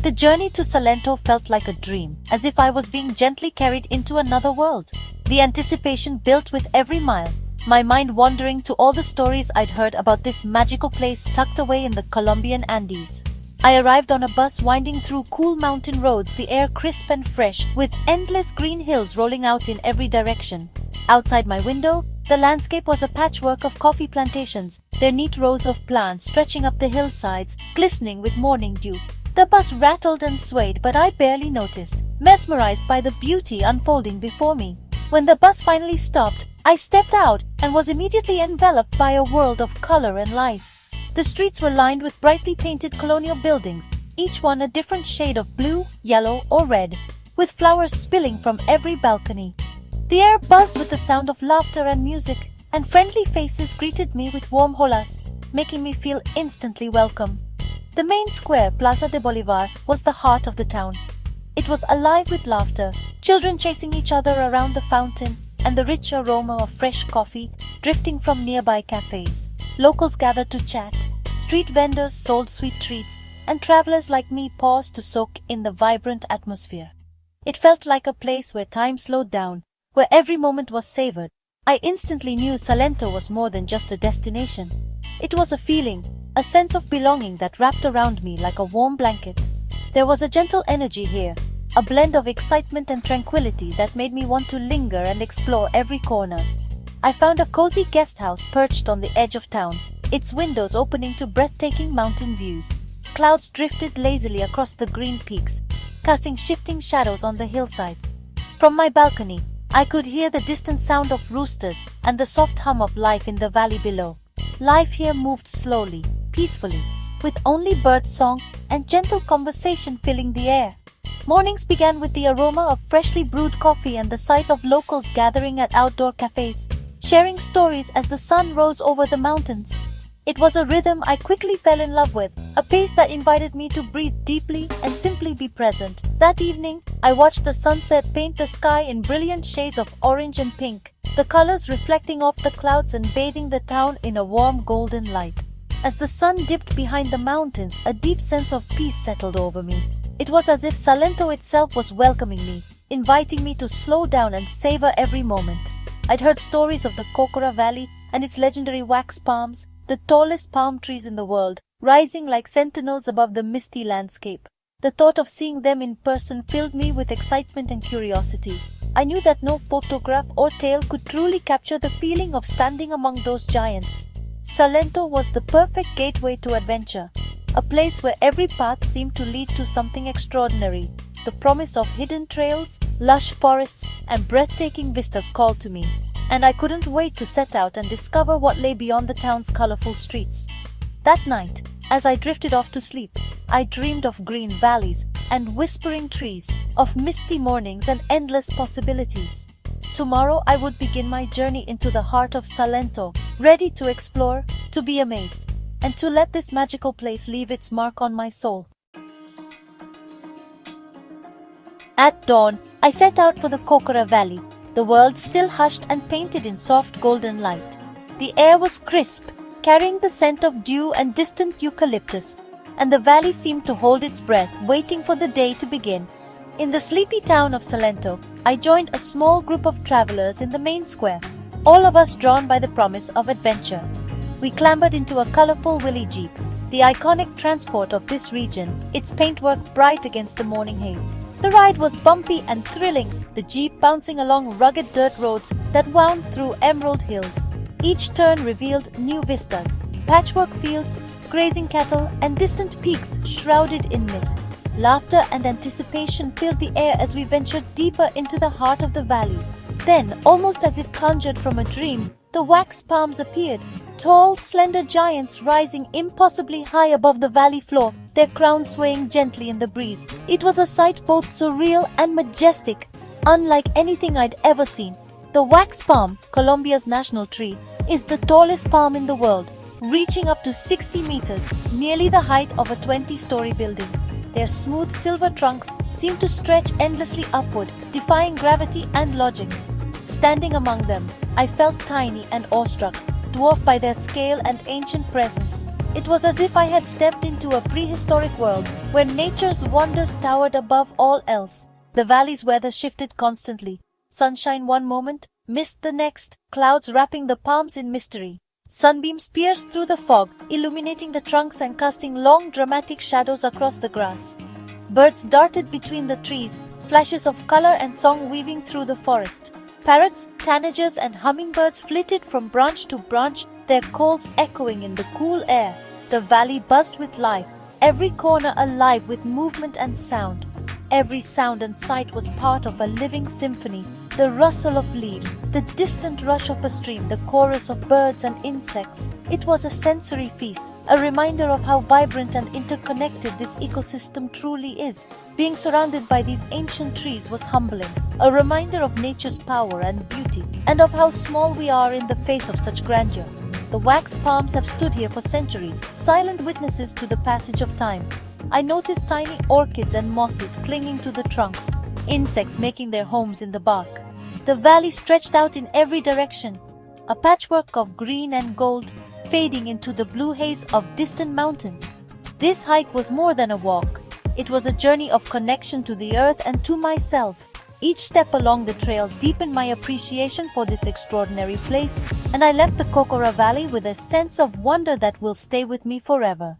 The journey to Salento felt like a dream, as if I was being gently carried into another world. The anticipation built with every mile, my mind wandering to all the stories I'd heard about this magical place tucked away in the Colombian Andes. I arrived on a bus winding through cool mountain roads, the air crisp and fresh, with endless green hills rolling out in every direction. Outside my window, the landscape was a patchwork of coffee plantations, their neat rows of plants stretching up the hillsides, glistening with morning dew. The bus rattled and swayed, but I barely noticed, mesmerized by the beauty unfolding before me. When the bus finally stopped, I stepped out and was immediately enveloped by a world of color and life. The streets were lined with brightly painted colonial buildings, each one a different shade of blue, yellow, or red, with flowers spilling from every balcony. The air buzzed with the sound of laughter and music, and friendly faces greeted me with warm holas, making me feel instantly welcome. The main square, Plaza de Bolivar, was the heart of the town. It was alive with laughter, children chasing each other around the fountain, and the rich aroma of fresh coffee drifting from nearby cafes. Locals gathered to chat, street vendors sold sweet treats, and travelers like me paused to soak in the vibrant atmosphere. It felt like a place where time slowed down, where every moment was savored. I instantly knew Salento was more than just a destination. It was a feeling, a sense of belonging that wrapped around me like a warm blanket. There was a gentle energy here, a blend of excitement and tranquility that made me want to linger and explore every corner. I found a cozy guest house perched on the edge of town, its windows opening to breathtaking mountain views. Clouds drifted lazily across the green peaks, casting shifting shadows on the hillsides. From my balcony, I could hear the distant sound of roosters and the soft hum of life in the valley below. Life here moved slowly, peacefully, with only birdsong and gentle conversation filling the air. Mornings began with the aroma of freshly brewed coffee and the sight of locals gathering at outdoor cafes, sharing stories as the sun rose over the mountains. It was a rhythm I quickly fell in love with, a pace that invited me to breathe deeply and simply be present. That evening, I watched the sunset paint the sky in brilliant shades of orange and pink, the colors reflecting off the clouds and bathing the town in a warm golden light. As the sun dipped behind the mountains, a deep sense of peace settled over me. It was as if Salento itself was welcoming me, inviting me to slow down and savor every moment. I'd heard stories of the Cocora Valley and its legendary wax palms, the tallest palm trees in the world, rising like sentinels above the misty landscape. The thought of seeing them in person filled me with excitement and curiosity. I knew that no photograph or tale could truly capture the feeling of standing among those giants. Salento was the perfect gateway to adventure, a place where every path seemed to lead to something extraordinary. The promise of hidden trails, lush forests, and breathtaking vistas called to me, and I couldn't wait to set out and discover what lay beyond the town's colorful streets. That night, as I drifted off to sleep, I dreamed of green valleys and whispering trees, of misty mornings and endless possibilities. Tomorrow I would begin my journey into the heart of Salento, ready to explore, to be amazed, and to let this magical place leave its mark on my soul. At dawn, I set out for the Cocora Valley, the world still hushed and painted in soft golden light. The air was crisp, carrying the scent of dew and distant eucalyptus, and the valley seemed to hold its breath, waiting for the day to begin. In the sleepy town of Salento, I joined a small group of travelers in the main square, all of us drawn by the promise of adventure. We clambered into a colorful Willy Jeep, the iconic transport of this region, its paintwork bright against the morning haze. The ride was bumpy and thrilling, the Jeep bouncing along rugged dirt roads that wound through emerald hills. Each turn revealed new vistas, patchwork fields, grazing cattle, and distant peaks shrouded in mist. Laughter and anticipation filled the air as we ventured deeper into the heart of the valley. Then, almost as if conjured from a dream, the wax palms appeared, tall, slender giants rising impossibly high above the valley floor, their crowns swaying gently in the breeze. It was a sight both surreal and majestic, unlike anything I'd ever seen. The wax palm, Colombia's national tree, is the tallest palm in the world, reaching up to 60 meters, nearly the height of a 20-story building. Their smooth silver trunks seem to stretch endlessly upward, defying gravity and logic. Standing among them, I felt tiny and awestruck, dwarfed by their scale and ancient presence. It was as if I had stepped into a prehistoric world where nature's wonders towered above all else. The valley's weather shifted constantly. Sunshine one moment, mist the next, clouds wrapping the palms in mystery. Sunbeams pierced through the fog, illuminating the trunks and casting long dramatic shadows across the grass. Birds darted between the trees, flashes of color and song weaving through the forest. Parrots, tanagers and hummingbirds flitted from branch to branch, their calls echoing in the cool air. The valley buzzed with life, every corner alive with movement and sound. Every sound and sight was part of a living symphony. The rustle of leaves, the distant rush of a stream, the chorus of birds and insects. It was a sensory feast, a reminder of how vibrant and interconnected this ecosystem truly is. Being surrounded by these ancient trees was humbling, a reminder of nature's power and beauty, and of how small we are in the face of such grandeur. The wax palms have stood here for centuries, silent witnesses to the passage of time. I noticed tiny orchids and mosses clinging to the trunks, insects making their homes in the bark. The valley stretched out in every direction, a patchwork of green and gold, fading into the blue haze of distant mountains. This hike was more than a walk. It was a journey of connection to the earth and to myself. Each step along the trail deepened my appreciation for this extraordinary place, and I left the Cocora Valley with a sense of wonder that will stay with me forever.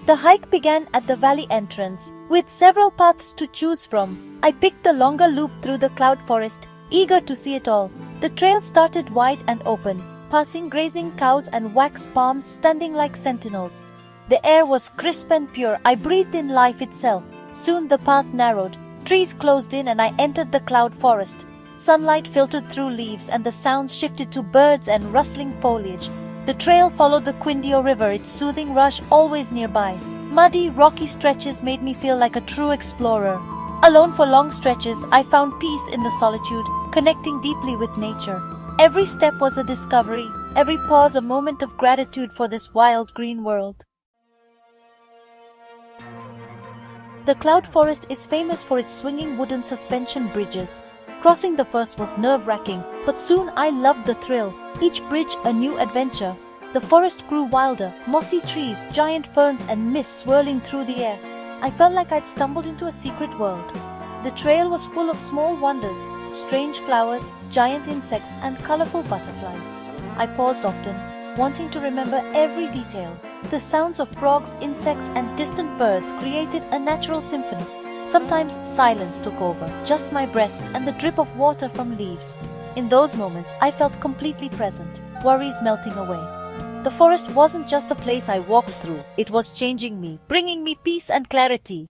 The hike began at the valley entrance, with several paths to choose from. I picked the longer loop through the cloud forest, eager to see it all. The trail started wide and open, passing grazing cows and wax palms standing like sentinels. The air was crisp and pure. I breathed in life itself. Soon the path narrowed, trees closed in and I entered the cloud forest. Sunlight filtered through leaves and the sounds shifted to birds and rustling foliage. The trail followed the Quindio River, its soothing rush always nearby. Muddy, rocky stretches made me feel like a true explorer. Alone for long stretches, I found peace in the solitude, connecting deeply with nature. Every step was a discovery, every pause a moment of gratitude for this wild green world. The cloud forest is famous for its swinging wooden suspension bridges. Crossing the first was nerve-wracking, but soon I loved the thrill. Each bridge a new adventure. The forest grew wilder, mossy trees, giant ferns and mist swirling through the air. I felt like I'd stumbled into a secret world. The trail was full of small wonders, strange flowers, giant insects and colorful butterflies. I paused often, wanting to remember every detail. The sounds of frogs, insects and distant birds created a natural symphony. Sometimes silence took over, just my breath and the drip of water from leaves. In those moments, I felt completely present, worries melting away. The forest wasn't just a place I walked through, it was changing me, bringing me peace and clarity.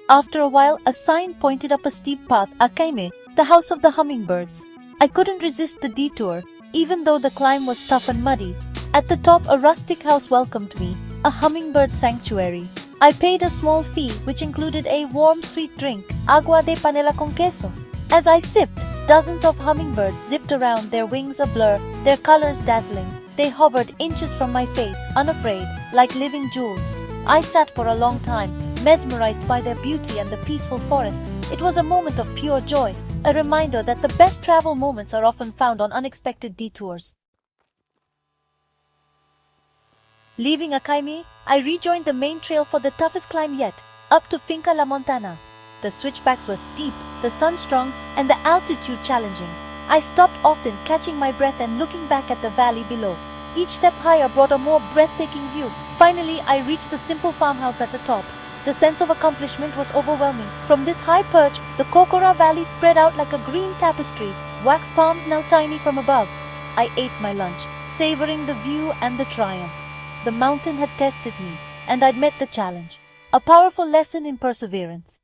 After a while, a sign pointed up a steep path, Akaime, the house of the hummingbirds. I couldn't resist the detour, even though the climb was tough and muddy. At the top, a rustic house welcomed me, a hummingbird sanctuary. I paid a small fee, which included a warm, sweet drink, agua de panela con queso. As I sipped, dozens of hummingbirds zipped around, their wings a blur, their colors dazzling. They hovered inches from my face, unafraid, like living jewels. I sat for a long time, mesmerized by their beauty and the peaceful forest. It was a moment of pure joy, a reminder that the best travel moments are often found on unexpected detours. Leaving Akaime, I rejoined the main trail for the toughest climb yet, up to Finca La Montana. The switchbacks were steep, the sun strong, and the altitude challenging. I stopped often, catching my breath and looking back at the valley below. Each step higher brought a more breathtaking view. Finally, I reached the simple farmhouse at the top. The sense of accomplishment was overwhelming. From this high perch, the Cocora Valley spread out like a green tapestry, wax palms now tiny from above. I ate my lunch, savoring the view and the triumph. The mountain had tested me, and I'd met the challenge. A powerful lesson in perseverance.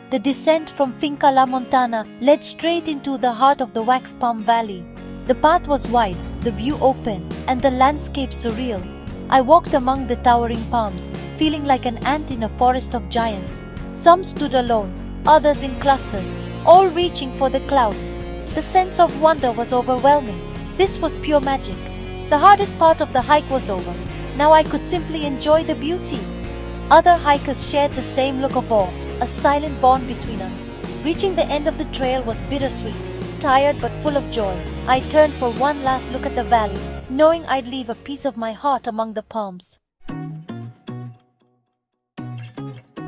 The descent from Finca La Montana led straight into the heart of the Wax Palm Valley. The path was wide, the view open, and the landscape surreal. I walked among the towering palms, feeling like an ant in a forest of giants. Some stood alone, others in clusters, all reaching for the clouds. The sense of wonder was overwhelming. This was pure magic. The hardest part of the hike was over. Now I could simply enjoy the beauty. Other hikers shared the same look of awe, a silent bond between us. Reaching the end of the trail was bittersweet. Tired but full of joy, I turned for one last look at the valley, knowing I'd leave a piece of my heart among the palms.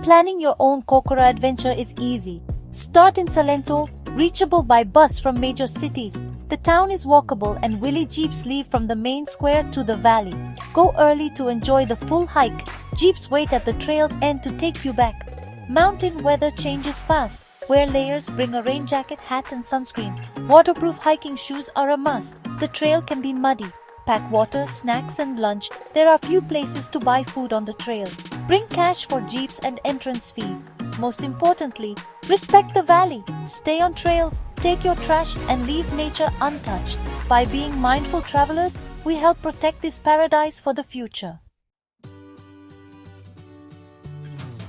Planning your own Cocora adventure is easy. Start in Salento, reachable by bus from major cities. The town is walkable and Willy Jeeps leave from the main square to the valley. Go early to enjoy the full hike. Jeeps wait at the trail's end to take you back. Mountain weather changes fast. Wear layers, bring a rain jacket, hat and sunscreen. Waterproof hiking shoes are a must. The trail can be muddy. Pack water, snacks and lunch. There are few places to buy food on the trail. Bring cash for jeeps and entrance fees. Most importantly, respect the valley. Stay on trails, take your trash and leave nature untouched. By being mindful travelers, we help protect this paradise for the future.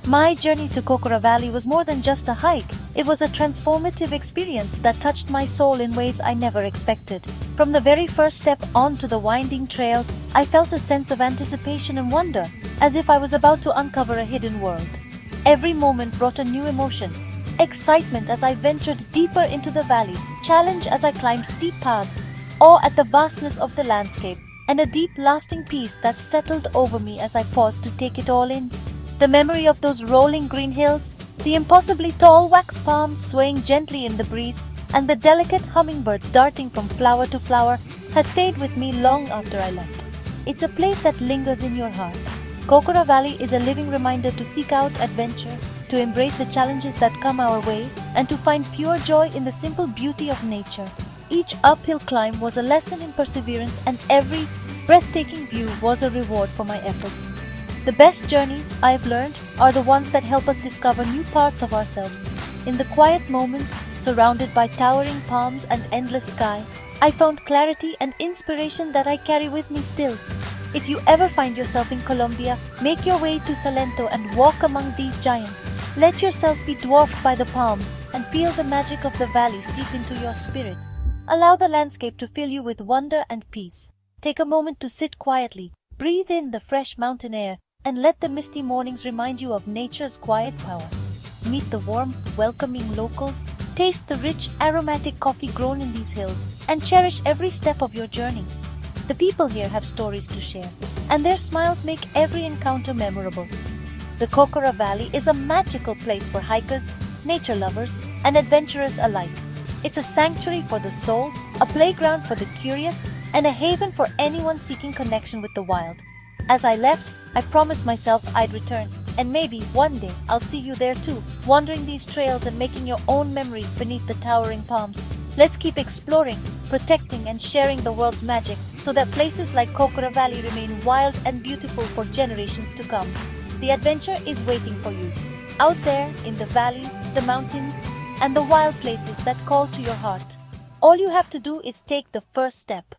My journey to Cocora Valley was more than just a hike. It was a transformative experience that touched my soul in ways I never expected. From the very first step onto the winding trail, I felt a sense of anticipation and wonder, as if I was about to uncover a hidden world. Every moment brought a new emotion. Excitement as I ventured deeper into the valley, challenge as I climbed steep paths, awe at the vastness of the landscape, and a deep lasting peace that settled over me as I paused to take it all in. The memory of those rolling green hills, the impossibly tall wax palms swaying gently in the breeze, and the delicate hummingbirds darting from flower to flower has stayed with me long after I left. It's a place that lingers in your heart. Cocora Valley is a living reminder to seek out adventure, to embrace the challenges that come our way, and to find pure joy in the simple beauty of nature. Each uphill climb was a lesson in perseverance, and every breathtaking view was a reward for my efforts. The best journeys, I've learned, are the ones that help us discover new parts of ourselves. In the quiet moments, surrounded by towering palms and endless sky, I found clarity and inspiration that I carry with me still. If you ever find yourself in Colombia, make your way to Salento and walk among these giants. Let yourself be dwarfed by the palms and feel the magic of the valley seep into your spirit. Allow the landscape to fill you with wonder and peace. Take a moment to sit quietly, breathe in the fresh mountain air, and let the misty mornings remind you of nature's quiet power. Meet the warm, welcoming locals, taste the rich, aromatic coffee grown in these hills, and cherish every step of your journey. The people here have stories to share, and their smiles make every encounter memorable. The Cocora Valley is a magical place for hikers, nature lovers, and adventurers alike. It's a sanctuary for the soul, a playground for the curious, and a haven for anyone seeking connection with the wild. As I left, I promised myself I'd return, and maybe one day I'll see you there too, wandering these trails and making your own memories beneath the towering palms. Let's keep exploring, protecting and sharing the world's magic so that places like Cocora Valley remain wild and beautiful for generations to come. The adventure is waiting for you, out there in the valleys, the mountains, and the wild places that call to your heart. All you have to do is take the first step.